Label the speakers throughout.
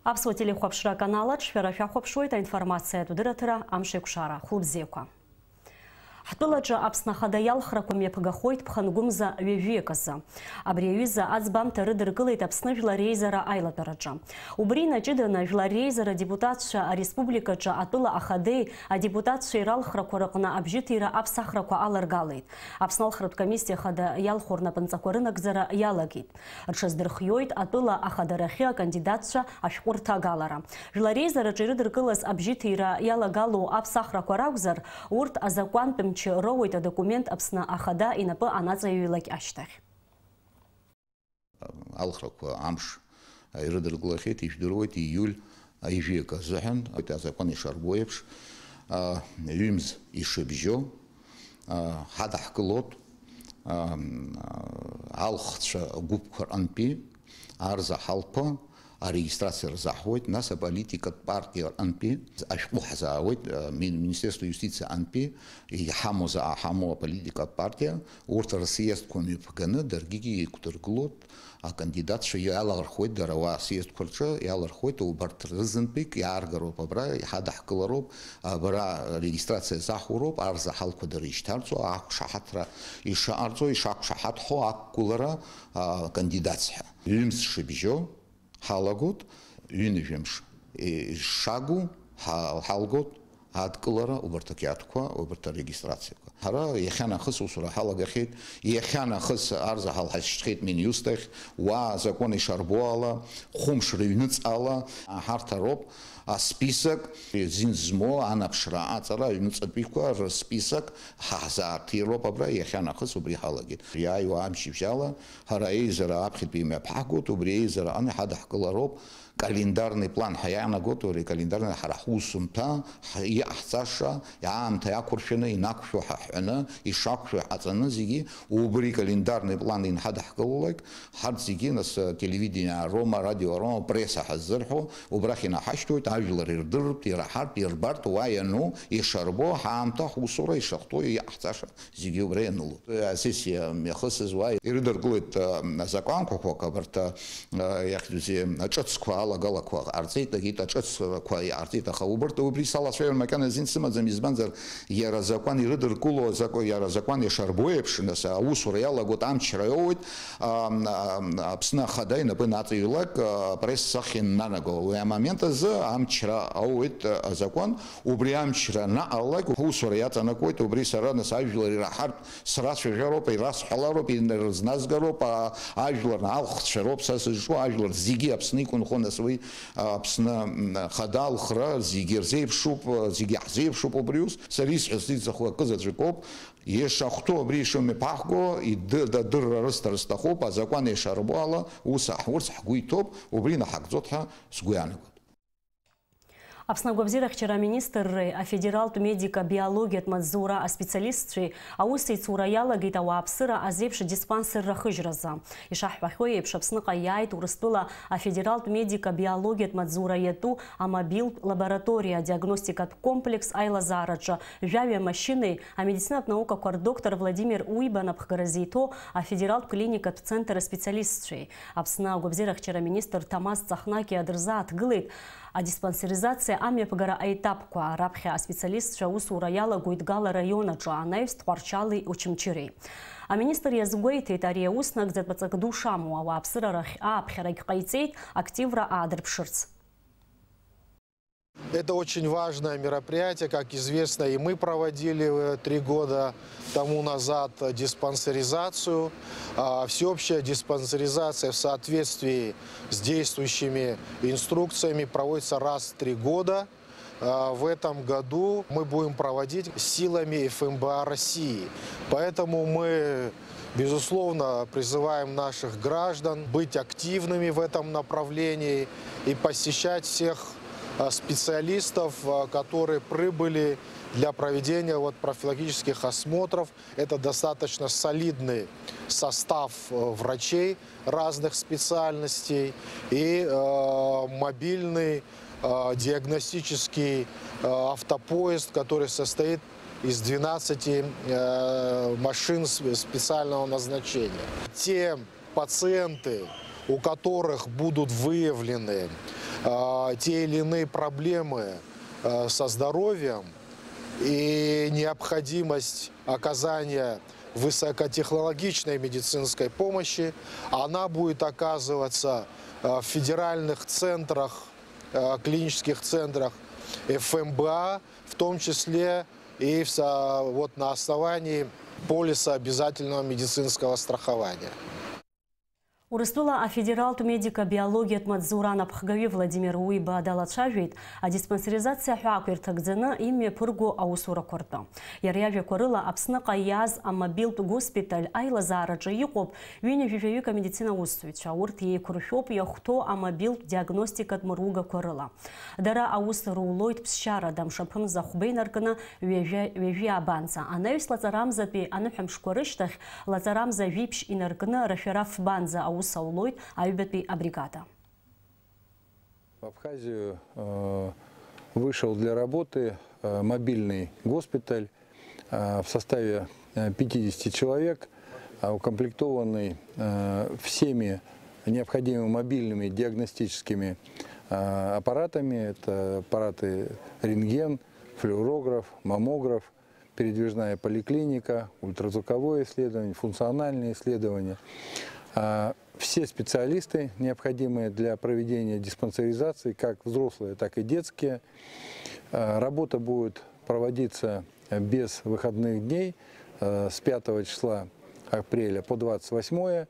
Speaker 1: Аԥсуа телехәаԥшра каналаҿ шәара шәахәаԥшуеит аинформациатә дырраҭара амшеиқәшара. Хәлыбзиақәа. Ҳтәылаҿы Аԥсны Ахада иалхрақәа мҩаԥгахоит ԥхангәымза ҩажәиак азы. Абри аҩыза аӡбамҭа рыдыркылеит Аԥсны Жәлар Реизара аилатәараҿы. Убри инаҷыданы Жәлар Реизара адепутатцәа ареспубликаҿы атәыла ахадеи адепутатцәа иралхрақәа рыҟны абжьыҭира аԥсахрақәа аларгалеит. Аԥсны Алхратә комиссиа Ахада иалху рнапынҵақәа рынагӡара иалагеит. Рҽаздырхиоит атәыла ахадарахьы акандидатцәа ашәҟәырҭа агалара. Жәлар Реизараҿы ирыдыркылаз абжьыҭира иалагало аԥсахрақәа ракәзар, урҭ азакәантә роуит адокумент Аԥсны Ахада инапы анаҵаҩлак ашьҭахь.
Speaker 2: Алхрақәа амш ирыдыркылахьеит, ижәдыруеит ииуль ижәиак азыҳәан, азакәан ишарбо еиԥш, ҩымз ишыбжьо ҳадаҳкылоит алхцәа гәыԥқәа рҟынтәи арза ҳалԥа арегистрациа рзаҳуеит, нас аполитикатә партиа рҟынтәи ашәҟәы ҳзаауеит Министерство юстициа антәи иҳамоу аполитикатә партиа, урҭ рсъездқәа мҩаԥганы даргьы еиқәдыргылоит, акандидатцәа иалархоит, дара уа съездқәа рҿы иалархоит, убарҭ рызынтәык иааргароуп абра, иҳадаҳкылароуп, абра регистрациа заҳуроуп, арза ҳалқәа дара ишьҭарҵо, ақәшаҳаҭра ишаҟарҵо, ишақәшаҳаҭхо ақәгылара акандидатцәа. Ҩымз шыбжьо ҳалагот, ҩынҩажәамш ишагу ҳалгот адкылара убарҭ ақьаадқәа, убарҭ арегистрациақәа. Ҳара иахьанахыс усура ҳалагахьеит, иахьанахыс арза ҳалҳашьҭхьеит Миниустахь, уа азакәан ишарбо ала, хәымш рыҩныҵҟала, ҳарҭ ароуп асписак зин змоу анаԥшра аҵара аҩныҵатәиқәа рсписак ҳаҳзаарҭироуп абра, иахьанахыс убри ҳалагеит. Иааиуа амшьыбжьала ҳара еизара аԥхьатәи имҩаԥҳагот, убри еизара аны ҳадаҳкылароуп календарный план ҳаиаанагот, уи календарный ҳара ҳусумҭа иҟаҳҵаша аамҭа иақәыршәаны инақәшәо ҳаҳәаны ишақәшәо ҳаҵаны зегьы убри календарный план инҳадаҳкылалак, ҳарҭ зегьы нас телевидение Рома, радио Рома, пресса ҳаззырҳәо, убрахь инаҳашьҭуеит, ажәлар ирдырыртә, ираҳартә, ирбартә, уа иану, ишарбо ҳаамҭа ҳусура ишахәҭоу иҟаҳҵаша зегьы убра ианылоит. Асессиа мҩахысыз уа ирыдыркылоит азакәанқәақәак, абарҭ иахьӡузеи аҿыцқәа алагалақәа ҟарҵеит, агьит аҿыцқәа иҟарҵеит, аха убри салацәажәар макьана азин сымаӡам, избанзар иара азакәан ирыдыркыло, иара азакәан ишарбо еиԥш, нас аусура иалагот амчра иоуеит, Аԥсны Ахада инапы наҵаҩлак апресс-сахьа иннанаго. Уи амомент азы амчра ауеит азакәан, убри амчра наҟалак аусура иаҵанакуеит, убри сара нас ажәлар ираҳартә срацәажәароуп, ирасҳәалароуп, ирызназгароуп, ажәлар алхцәа роуп са сызҿу, ажәлар зегьы Аԥсны иқәынхо, нас уи Аԥсны Ахада алхра зегьы рзеиԥшуп, зегьы ҳзеиԥшуп убри ус. Сара исҳәаз иӡбаху акызаҵәык ишахәҭоу абри ишымҩаԥҳаҳго идырра рысҭар сҭахуп, азакәан ишарбо ала ус урҭ ҳгәы иҭоуп, убри наҳагӡоит ҳәа сгәы иаанагоит.
Speaker 1: Аԥсны агәабзиарахьчара аминистрреи афедералтә медика-биологиатә маҵзура аспециалистцәеи аусеицура иалагеит ауааԥсыра азеиԥш диспансерра ахыжьразы. Ишаҳҳәахьоу еиԥш, Аԥсныҟа иааит Урыстәыла афедералтә медика-биологиатә маҵзура иатәу амобилтә лабораториа диагностикатә комплекс аилазаараҿы жәаҩа машьынеи амедицинатә наукақәа рдоктор Владимир Уиба напхгара зиҭо афедералтә клиникатә центр аспециалистцәеи. Аԥсны агәабзиарахьчара аминистр Ҭамаз Ҵахнакиа дырзааҭгылеит адиспансеризациа амҩаԥгара аетапқәа. Раԥхьа аспециалистцәа аусура иалагоит Гала раионаҿы анаҩс Тҟәарчали Очамчыреи. Аминистр иазгәеиҭеит, ари аус нагӡатә ҵак ду шамоу ауааԥсырарахь ааԥхьарагь ҟаиҵеит активра аадырԥшырц.
Speaker 3: Это очень важное мероприятие, как известно, и мы проводили 3 года тому назад диспансеризацию. Всеобщая диспансеризация в соответствии с действующими инструкциями проводится раз в 3 года. В этом году мы будем проводить силами ФМБА России. Поэтому мы, безусловно, призываем наших граждан быть активными в этом направлении и посещать всех специалистов, которые прибыли для проведения профилактических осмотров. Это достаточно солидный состав врачей разных специальностей и мобильный диагностический автопоезд, который состоит из 12 машин специального назначения. Те пациенты, у которых будут выявлены те или иные проблемы со здоровьем и необходимость оказания высокотехнологичной медицинской помощи, она будет оказываться в федеральных центрах, клинических центрах ФМБА, в том числе и на основании полиса обязательного медицинского страхования.
Speaker 1: Урыстула федералту медика биологият Мадзурана Пхгави Владимир Уиба далачавит, а диспансеризация хуаквиртагдзена имя пургу аусура корта. Ярьяве корыла абснака яз аммобилт госпиталь айла зараджа юкоп вине вивевика медицина устуича. Урт ей курхоп яхто аммобилт диагностикат муруга корыла. Дара аусуру улойт псчара дам шапым захубейн аргана веви абанца. Анаюс лазарамза пи анухам шкорыштах лазарамза випш инаргана рафераф банза в
Speaker 4: Абхазию вышел для работы мобильный госпиталь в составе 50 человек, укомплектованный всеми необходимыми мобильными диагностическими аппаратами. Это аппараты рентген, флюорограф, маммограф, передвижная поликлиника, ультразвуковое исследование, функциональные исследования. Все специалисты, необходимые для проведения диспансеризации, как взрослые, так и детские. Работа будет проводиться без выходных дней с 5 числа апреля по 28.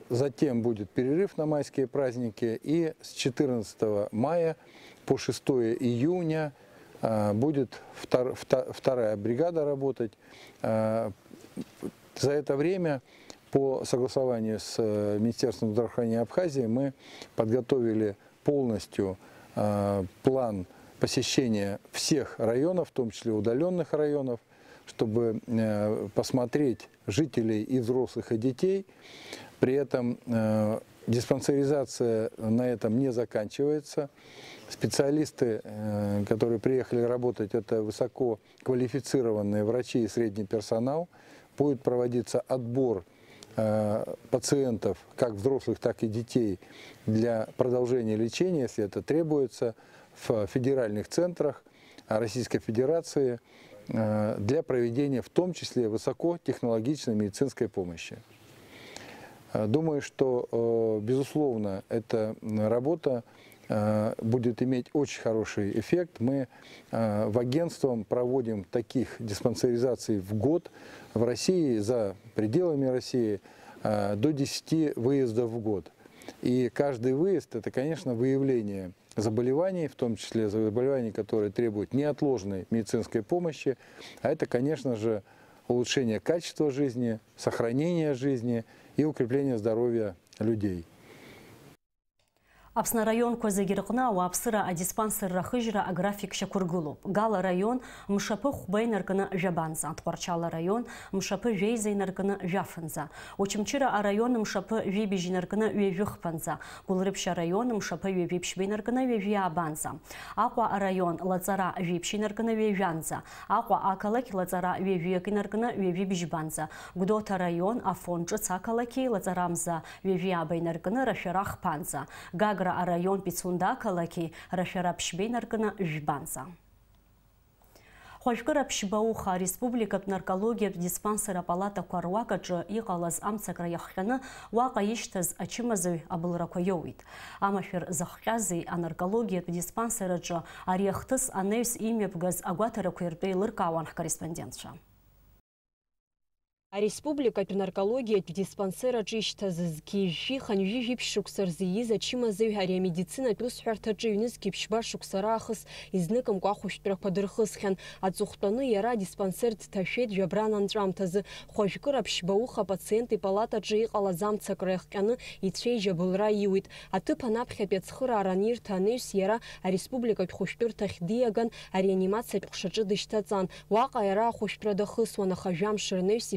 Speaker 4: Затем будет перерыв на майские праздники, и с 14 мая по 6 июня будет вторая бригада работать. За это время, по согласованию с Министерством здравоохранения Абхазии, мы подготовили полностью план посещения всех районов, в том числе удаленных районов, чтобы посмотреть жителей и взрослых, и детей. При этом диспансеризация на этом не заканчивается. Специалисты, которые приехали работать, это высококвалифицированные врачи и средний персонал. Будет проводиться отбор пациентов, как взрослых, так и детей, для продолжения лечения, если это требуется, в федеральных центрах Российской Федерации для проведения, в том числе, высокотехнологичной медицинской помощи. Думаю, что, безусловно, эта работа будет иметь очень хороший эффект. Мы в агентстве проводим таких диспансеризаций в год в России, за пределами России, до 10 выездов в год. И каждый выезд – это, конечно, выявление заболеваний, в том числе заболеваний, которые требуют неотложной медицинской помощи. А это, конечно же, улучшение качества жизни, сохранение жизни и укрепление здоровья людей.
Speaker 1: Апсна район Козагиркна у Апсыра диспансер Рахыжра график Шакургулуп. Гала район Мшапы Хубейнаркана Жабанза. Творчала район Мшапы Вейзейнаркана Жафанза. Учимчира район Мшапы Вибижинаркана Вевюхпанза. Гулрыбша район Мшапы Випшбейнаркана Вевиабанза. Аква район Лазара Випшинаркана Вевянза. Аква Акалаки Лазара Вевюкинаркана Вевибижбанза. Гудота район Афонджа Цакалаки Лазарамза Вевиабейнаркана Раферах Панза. Гагра район Пицунда Калаки Рафера Пшбейнаркана Жбанза. Хошкара Пшбауха Республика наркология диспансера палата Куаруакаджа игалаз амцакра яххана вака иштаз ачимазы абылракойоуит. Амафер захказы анаркология диспансераджа ариахтыс анеус имя пгаз агуатара куирпей лыркауан корреспондентша.
Speaker 5: А республика наркология диспансера джиштазки ханви випшуксар зииза чимазы медицина плюс хартаджи кипшба шуксарахас изныком кахуштрах подырхысхан отзухтаны яра диспансер ташет жабранан трамтазы хошкыр апшбауха пациенты палата джи алазамца крехканы и трейжа булра юит а ты панапха пецхыра ранир танеус яра а республика хошкыр тахдияган а реанимация пхшаджи дыштацан вака яра хошкрадахысвана хажам ширнеус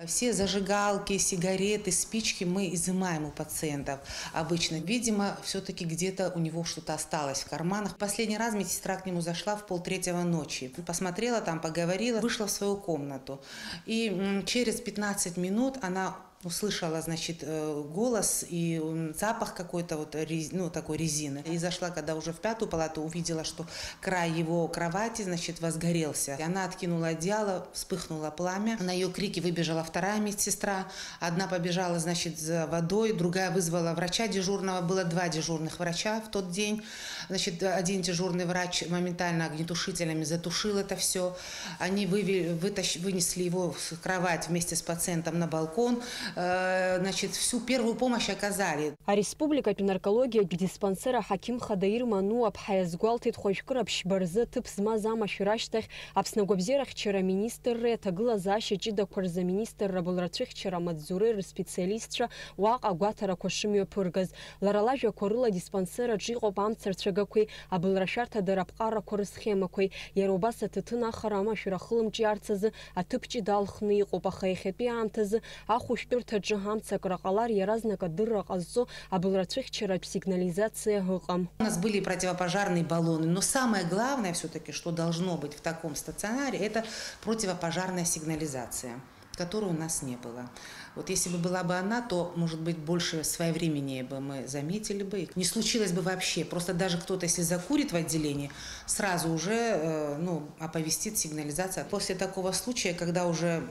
Speaker 6: Все зажигалки, сигареты, спички мы изымаем у пациентов. Обычно, видимо, все-таки где-то у него что-то осталось в карманах. Последний раз медсестра к нему зашла в 2:30 ночи. Посмотрела там, поговорила, вышла в свою комнату. И через 15 минут она услышала, значит, голос и запах какой-то вот, ну, такой резины. И зашла, когда уже в 5-ю палату, увидела, что край его кровати, значит, возгорелся. И она откинула одеяло, вспыхнуло пламя. На ее крики выбежала 2-я медсестра. Одна побежала, значит, за водой, другая вызвала врача дежурного. Было 2 дежурных врача в тот день. Значит, один дежурный врач моментально огнетушителями затушил это все. Они вынесли его в кровать вместе с пациентом на балкон. Значит, всю первую помощь оказали.
Speaker 5: А республика наркология диспансера Хаким Хадаир Ману абхаязгуалтит хошкыр абшбарзы тып змазама шираштах абснагобзерах чера министр тагыла защичи да курза министр рабулрачих чера мадзуры специалистша вак агватара кошимё пургаз ларалажа корыла диспансера джиго бамцерчагакуй абылрашарта дарапқара коры схемакуй ярубаса тытына харама ширахылым чиарцазы атыпчи далхны қопахайхепи амтазы ахушпир таджихамца крақалар яразнака дыррақаззо абылрацих чера сигнализация гыкам.
Speaker 6: У нас были противопожарные баллоны, но самое главное все-таки, что должно быть в таком стационаре, это противопожарная сигнализация, которой у нас не было. Вот если бы была бы она, то, может быть, больше своевременнее бы мы заметили бы. Не случилось бы вообще. Просто даже кто-то, если закурит в отделении, сразу уже оповестит сигнализация. После такого случая, когда уже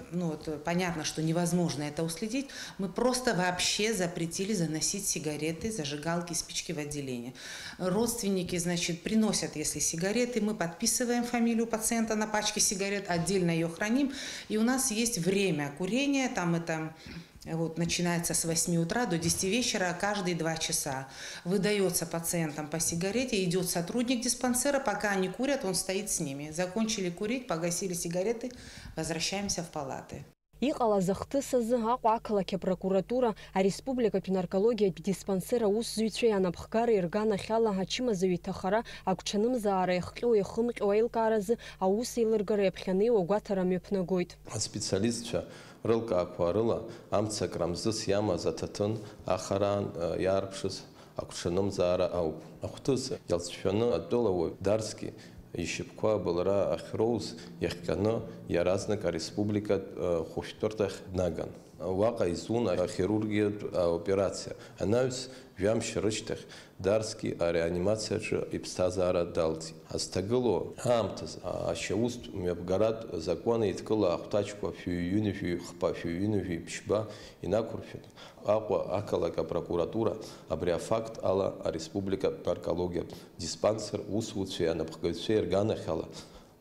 Speaker 6: понятно, что невозможно это уследить, мы просто вообще запретили заносить сигареты, зажигалки, спички в отделение. Родственники, значит, приносят, если сигареты, мы подписываем фамилию пациента на пачке сигарет, отдельно ее храним. И у нас есть время курения, там это... Вот, начинается с 8 утра до 10 вечера, каждые 2 часа. Выдается пациентам по сигарете, идет сотрудник диспансера, пока они курят, он стоит с ними. Закончили курить, погасили сигареты, возвращаемся в палаты.
Speaker 5: Иҟала захҭысазы Аҟәа ақалақь апрокуратура ареспубликатә наркологиатә диспансер аусзуҩцәеи анапхгара ирганахьала ачымазаҩ иҭахара агәҽанымзаара иахҟьо иахымҟьо аилкааразы аус еилыргара иаԥхьанеиуа агәаҭара мҩаԥнагоит.
Speaker 7: Аспециалистцәа рылкаақәа рыла амцакра мзыз иамаз аҭаҭын ахараан иаарԥшыз агәҽанымзаара ауп. Ахәҭыс иалҵшәаны атәылауаҩ Дарски ишьапқәа абылра ахьроуз иахҟьаны иаразнак ареспубликатә хәышәтәырҭахь днаган. Уаҟа изун ахирургиатә операциа. Анаҩс жәамш рышьҭахь Дарски ареанимациаҿы иԥсҭазаара далҵит. Азҭагылоу аамҭаз ашьаустә мҩаԥгаратә закәан еидкыла ахәҭаҷқәа фҩы-ҩынҩажәи хԥа фҩы-ҩынҩажәи ԥшьба инақәыршәаны Аҟәа ақалақь апрокуратура абри афакт ала ареспубликатә наркологиатә диспансер усуцәеи анапхгаҩцәеи рганахьала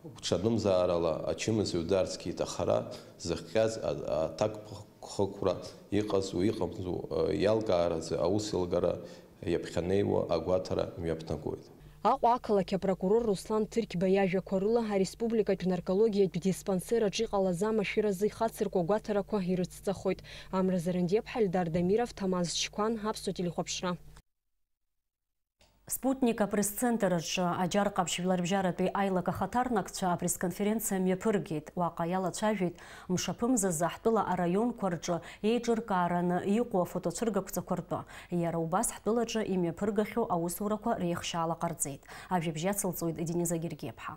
Speaker 7: гәҽанымзаарала ачымазаҩ Дарски иҭахара зыхҟьаз аҭакԥхықәра иҟазу иҟамзу иалкааразы аус еилгара иаԥхьанеиуа агәаҭара мҩаԥнагоит.
Speaker 5: Аҟәа ақалақь апрокурор Руслан Ҭырқьба иажәақәа рыла ареспубликатә наркологиатә диспансераҿ иҟалаз амашәыразы ихацыркәа агәаҭарақәа ирыцҵахоит. Амразарандиаԥҳа Эльдар Дамиров, Ҭамаз Чқәан, Ҳаԥсуа телехәаԥшра.
Speaker 1: Спутник апресс-центраҿы Аџьар Ҟаԥшь жәларбжьаратәи аилак ахаҭарнакцәа апресс-конференциа мҩаԥыргеит. Уаҟа иалацәажәеит мшаԥымзазы ҳтәыла араионқәа рҿы еиҿыркаараны иҟоу афотоцәыргақәҵақәа ртәы. Иара убас ҳтәылаҿы имҩаԥыргахьоу аусурақәа реихшьаала ҟарҵеит. Ажәабжь ацылҵоит Дениза Гергиаԥҳа.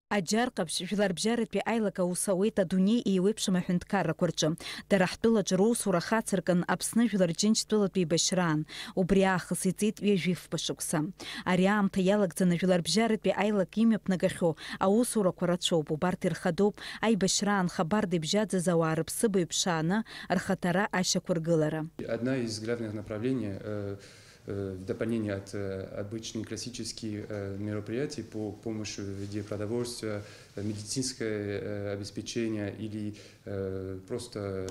Speaker 8: Аџьар Ҟаԥшь жәларбжьаратәи аилак аус ауеит адунеи еиуеиԥшым аҳәынҭқаррақәа рҿы. Дара ҳтәылаҿы роусура хацыркын Аԥсны Жәлар Џьынџьтәылатәи еибашьраан. Убри аахыс иҵит ҩажәифба шықәса. Ари аамҭа иалагӡаны жәларбжьаратәи аилак имҩаԥнагахьоу аусурақәа рацәоуп. Убарҭ ирхадоуп аибашьраан хабар дибжьаӡаз ауаа рыԥсыба иԥшааны рхаҭара ашьақәыргылара.
Speaker 9: Одна из главных направлений в дополнение от обычных классических мероприятий по помощи в виде продовольствия, медицинское обеспечение или просто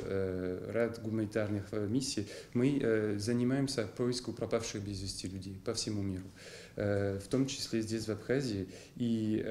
Speaker 9: ряд гуманитарных миссий, мы занимаемся поиском пропавших без вести людей по всему миру, в том числе здесь, в Абхазии. И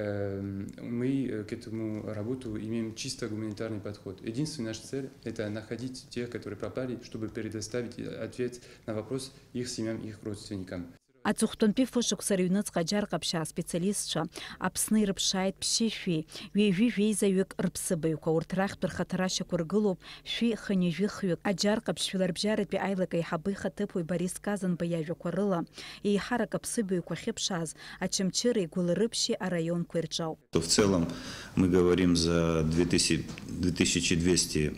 Speaker 9: мы к этому работу имеем чисто гуманитарный подход. Единственная наша цель – это находить тех, которые пропали, чтобы предоставить ответ на вопрос их семьям, их родственникам.
Speaker 8: Аҵыхәтәантәи фышықәса рыҩныҵҟа аџьар ҟаԥшьаа специалистцәа Аԥсны ирыԥшааит ԥшьышәи ҩажәи-жәеизаҩык рыԥсыбаҩқәа. Урҭ рахьтә рхаҭарашьақәа ргылоуп шәи-хынҩажәи-хҩык. Аџьар ҟаԥшь Жәларбжьаратәи аилак аиҳабы ихаҭыԥуаҩ Борис Казанба иажәақәа рыла еиҳарак аԥсыбаҩқәа ахьыԥшааз Очамчыреи Гәылрыԥшьи араионқәа ирҿауп.
Speaker 10: В целом мы говорим за 2200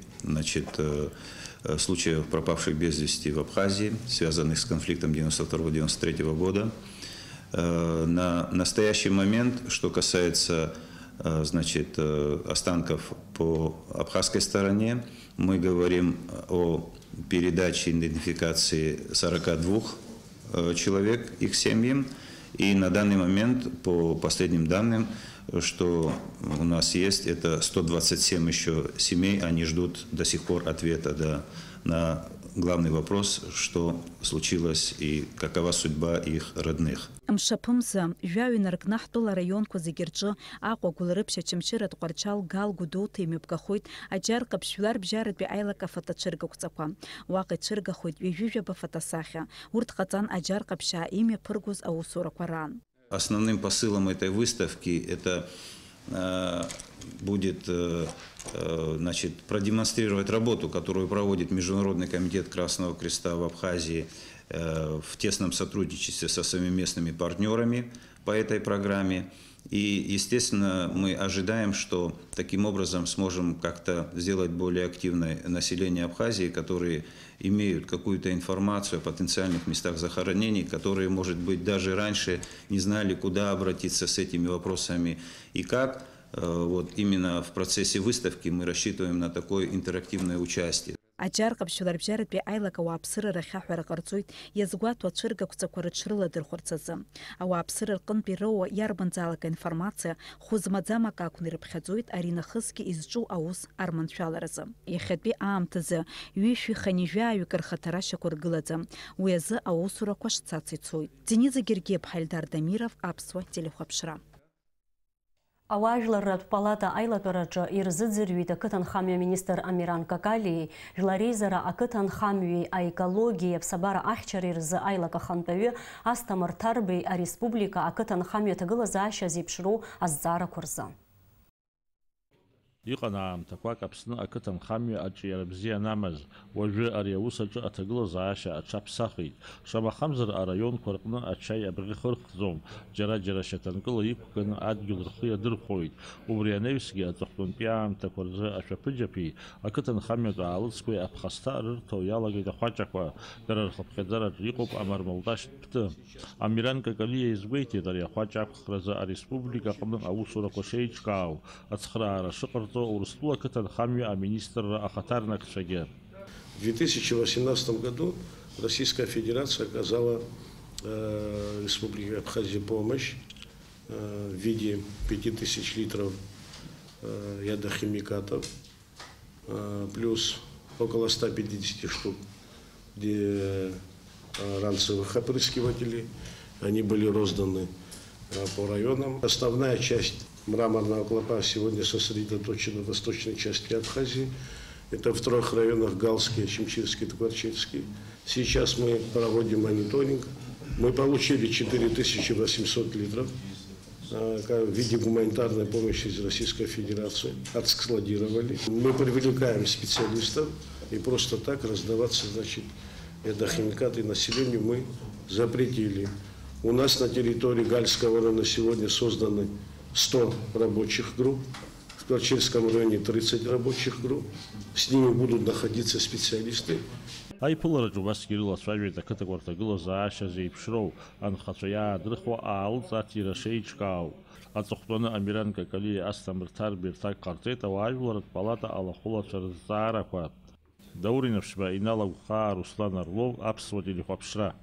Speaker 10: случаев пропавших без вести в Абхазии, связанных с конфликтом 92-93 года. На настоящий момент, что касается останков по абхазской стороне, мы говорим о передаче идентификации 42 человек их семьям. И на данный момент, по последним данным, что у нас есть, это 127 еще семей, они ждут до сих пор ответа на главный вопрос, что случилось и какова судьба их родных.
Speaker 8: Мшаԥымза жәаҩа ркнаҳтәыла араионқәа зегьы рҿы Аҟәа, Гәылрыԥшь, Очамчыра, Тҟәарчал, Гал, Гәдоуҭа имҩаԥгахоит аџьар ҟаԥшь Жәларбжьаратәи аилак афотоцәыргақәҵақәа. Уаҟа ицәыргахоит ҩажәижәаба фотосахьа. Урҭ ҟаҵан аџьар ҟаԥшьаа имҩаԥыргоз аусурақәа раан.
Speaker 10: Основным посылом этой выставки это будет продемонстрировать работу, которую проводит Международный комитет Красного Креста в Абхазии в тесном сотрудничестве со своими местными партнерами по этой программе. И, естественно, мы ожидаем, что таким образом сможем как-то сделать более активное население Абхазии, которые имеют какую-то информацию о потенциальных местах захоронений, которые, может быть, даже раньше не знали, куда обратиться с этими вопросами и как. Вот именно в процессе выставки мы рассчитываем на такое интерактивное участие.
Speaker 8: Аџьар ҟаԥшь Жәларбжьаратәи аилак ауааԥсыра рахьаҳәара ҟарҵоит иазгәаҭо ацәыргақәҵақәа рыҽрыладырхәарц азы. Ауааԥсыра рҟынтә ироуа иарбанзаалак аинформациа хәы-змаӡамак акәны ирыԥхьаӡоит ари нахысгьы изҿу аус арманшәаларазы. Иахьатәи аамҭазы ҩышәи-ханижәааҩык рхаҭарашьақәа ргылаӡам. Уи азы аусурақәа шцац ицоит. Дениза Гергиев, Ҳаилдар Дамиров, Аԥсуа телехәаԥшра.
Speaker 1: Ауаажәларратә палата аилатәараҿы ирзыӡырҩит ақыҭанхамҩа министр Амиран Какалиеи, жәлареизара ақыҭанхамҩеи аекологиеи аԥсабара ахьчареи рзы аилак ахантәаҩы Асҭамыр Ҭарбеи ареспублика ақыҭанхамҩа аҭагылазаашьа зеиԥшроу азҵаарақәа рзы.
Speaker 11: Иҟан аамҭақәак Аԥсны ақыҭанхамҩа аҿиара бзиа анамаз, уажәы ари аус аҿы аҭагылазаашьа аҽаԥсахит. Шамахамзар араионқәа рҟны ачаи абӷьы хырхӡом, џьара-џьара шьаҭанкыла иқәкны адгьыл рхы иадырхәоит. Убри анаҩсгьы аҵыхәтәантәи аамҭақәа рзы ашәаԥыџьаԥи ақыҭанхамҩатә аалыҵқәеи аԥхасҭа рырҭо иалагеит ахәаҷақәа. Дара рхыԥхьаӡараҿ иҟоуп Амармалдашь Ԥты. Амиран Какалиа изгәеиҭеит ари ахәаҷ ақәхразы ареспублика аҟны аусурақәа шеиҿкаау, ацхыраара шыҟарҵо Урыстәыла ақыҭанхамҩа аминистрра ахаҭарнакцәагьы.
Speaker 12: В 2018 году Российская Федерация оказала Республике Абхазия помощь в виде 5000 литров ядохимикатов, плюс около 150 штук ранцевых опрыскивателей. Они были розданы по районам. Основная часть мраморного клопа сегодня сосредоточена в восточной части Абхазии. Это в 3 районах: Галский, Очамчирский, Тҟәарчальский. Сейчас мы проводим мониторинг. Мы получили 4800 литров в виде гуманитарной помощи из Российской Федерации. Отскладировали. Мы привлекаем специалистов, и просто так раздаваться, ядохимикаты населению мы запретили. У нас на территории Гальского района сегодня созданы 100 рабочих групп, в Тҟәарчальском районе 30 рабочих групп. С ними будут находиться специалисты.
Speaker 11: Аиԥылараҿ убасгьы ирылацәажәеит ақыҭақәа рҭагылазаашьа зеиԥшроу, анхацәа иаадырхуа аалыҵ-аҭира шеиҿкаау. Аҵыхәтәаны Амиран Какалиа, Асҭамыр Ҭарбеи рҭак ҟарҵеит ауаажәларатә палата алахәылацәа рызҵаарақәа. Даур Инаԥшьба, Инал Агәхаа, Руслан Орлов, Аԥсуа телехәаԥшра.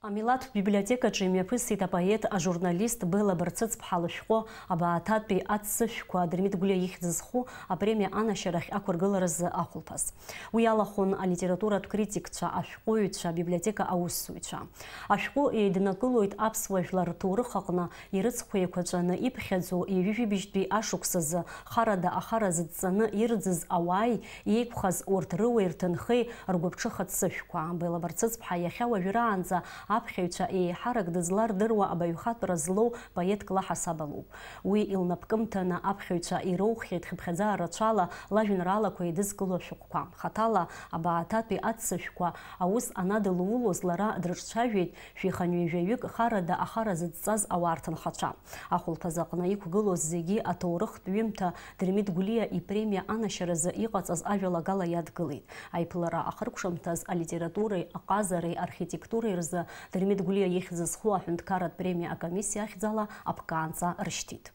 Speaker 1: Амилаҭтә библиотекаҿы имҩаԥысит апоет, ажурналист Бела Барцыц-ԥҳа лышәҟәы абааҭатәи аццышәқәа Дырмит Гәлиа ихьӡ зху апремиа анашьарахь ақәыргыларазы ахәылԥаз. Уи алахәын алитературатә критикцәа, ашәҟәыҩҩцәа, абиблиотека аусзуҩцәа. Ашәҟәы еиднакылоит аԥсуа жәлар рҭоурых аҟны ирыцқәа еиқәаҵәаны иԥхьаӡо ҩажәибжьтәи ашықәсазы харада-ахара зыдҵаны ирӡыз ауааи еиқәхаз урҭ рыуеи рҭынхеи ргәыԥҽыха ццышәқәа. Бела Барцыц-ԥҳа иахьа уажәраанӡа аԥхьаҩцәа еиҳарак дызлардыруа абаҩхатәра злоу поетк лаҳасабалуп. Уи илнапкымҭаны аԥхьаҩцәа ироухьеит хьыԥхьаӡа рацәала лажәеинраалақәа еидызкыло ашәҟәқәа. Хаҭала абааҭатәи аццышәқәа аус анадылуулоз лара дрыҿцәажәеит шәиханҩажәаҩык харада ахара зыдҵаз ауаа рҭынхацәа. Ахәылԥаз аҟны иқәгылоз зегьы аҭоурыхтә ҩымҭа Дырмит Гәлиа ипремиа анашьаразы иҟаҵаз ажәалагала иадгылеит. Аиԥылара ахыркәшамҭаз алитературеи, аҟазареи, архитектуреи рзы Дырмит Гәлиа ихьӡ зху аҳәынҭқарратә премиа акомиссиа ахьӡала аԥкаанҵа рышьҭит.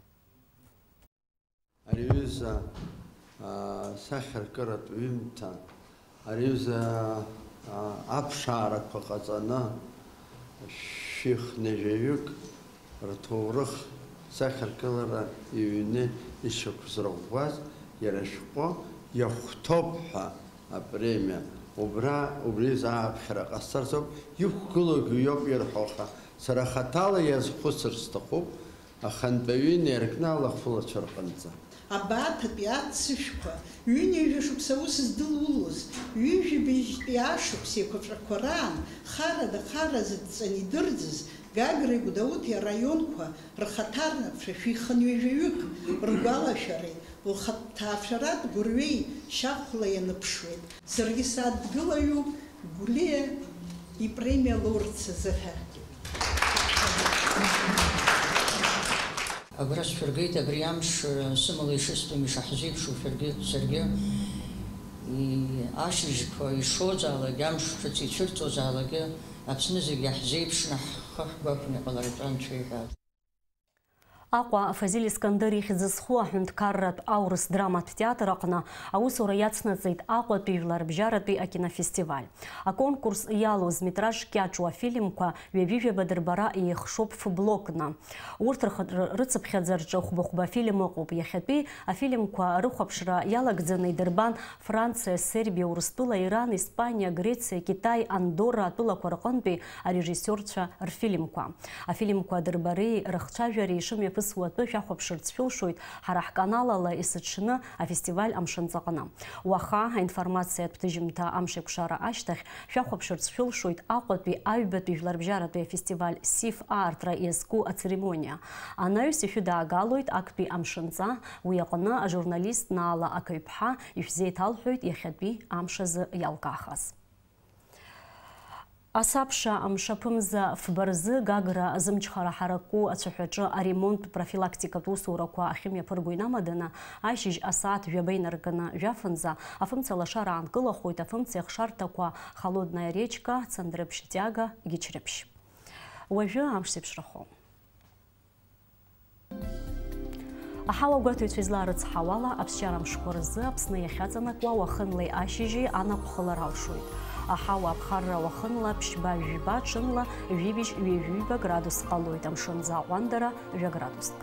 Speaker 13: Ариҩыза сахьаркыратә ҩымҭа, ариҩыза аԥшаарақәа ҟаҵаны шәихнажәаҩык рҭоурых сахьаркылара иҩны ишьақәзырӷәӷәаз иара ашәҟәы иахәҭоуп ҳәа апремиа убри зааԥхьара ҟасҵарц ауп, иқәгылогьы иоуп ирҳәоха. Сара хаҭала иазхәыцыр сҭахуп ахантәаҩы инеиркны алахәылацәа рҟынӡа.
Speaker 14: Абааҭатәи аццышәқәа ҩынҩажәа шықәса аус здылулоз, ҩынҩажәабжьтәи ашықәса еиқәаҵәақәа раан харада хара зыдҵаны идырӡыз Гагреи Гәдоуҭи араионқәа рхаҭарнакцәа шәиханҩажәаҩык ргәалашәареи лхаҭаацәаратә гәырҩеи шьахәла ианыԥшуеит. Саргьы сааҭгылаҩуп Гәлиа ипремиа лоурц азыҳәа.
Speaker 15: Агәра сшәыргеит абри амш сымала ишыстәым ишаҳзеиԥшу саргьы ашьыжьқәа ишоуазаалакгьы амш ҿыц ицәырҵуазаалакгьы Аԥсны зегьы иаҳзеиԥшны ҳхы ҳгәаҟны иҟаларц анцәа иҳәап.
Speaker 1: Аҟәа Фазил Искандер ихьӡ зху аҳәынҭқарратә аурыс драматә театр аҟны аусура иацнаҵеит Аҟәатәи жәларбжьаратәи акинофестиваль. Аконкурс иалоз метраж кьаҿу афильмқәа ҩажәижәаба дырбара еихшоуп ф-блокны. Урҭ рыцыԥхьаӡа рҿы хәба-хәба афильм ыҟоуп. Иахьатәи афильмқәа рыхәаԥшра иалагӡаны идырбан Франциа, Сербиа, Урыстәыла, Иран, Испаниа, Грециа, Китай, Андорра атәылақәа рҟынтәи арежиссиорцәа рфильмқәа. Афильмқәа дырбареи рыхцәажәареи ишымҩаԥысуа атәы шәахәаԥшырц шәылшоит ҳара ҳканалала исыҽны афестиваль амшынҵаҟны. Уаха аинформациатә ҭыжьымҭа амшеиқәшара ашьҭахь шәахәаԥшырц шәылшоит Аҟәатәи аҩбатәи жәларбжьаратәи афестиваль СИФ аартра иазку ацеремониа. Анаҩс ишәыдаагалоит актәи амшынҵа, уи аҟны ажурналист Наала Акаҩԥҳа ишәзеиҭалҳәоит иахьатәи амшазы иалкаахаз. Асабша амшаԥымза фбарзы Гагра зымчхара ҳараку ацәаҳәаҿы аремонт профилактикатә усурақәа ахьымҩаԥырго инамаданы ашьыжь асааҭ жәаба инаркны жәафынӡа афымца лашара аанкылахоит афымца иахшарҭақәа Холодная речка, Цандрыԥшь Тиага, Гьычрыԥшь. Уажәы амш зеиԥшрахом. Аҳауа гәаҭаҩцәа излаарыцҳауала аԥсшьара мшқәа рзы Аԥсны иахьаҵанакуа уахынлеи ашьыжьи анаҟәхалар алшоит. Аҳауа аԥхарра уахынла ԥшьба-жәба ҽынла ҩибжь-ҩажәиба градус ҟалоит, амшынӡа аҟәандара градуск.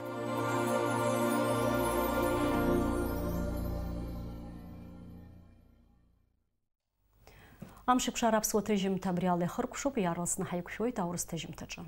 Speaker 1: Амшеиқәшара аԥсуа ҭыжьымҭа абри ала ихыркәшоуп, иаарласны ҳаиқәшәоит аурыс ҭыжьымҭаҿы.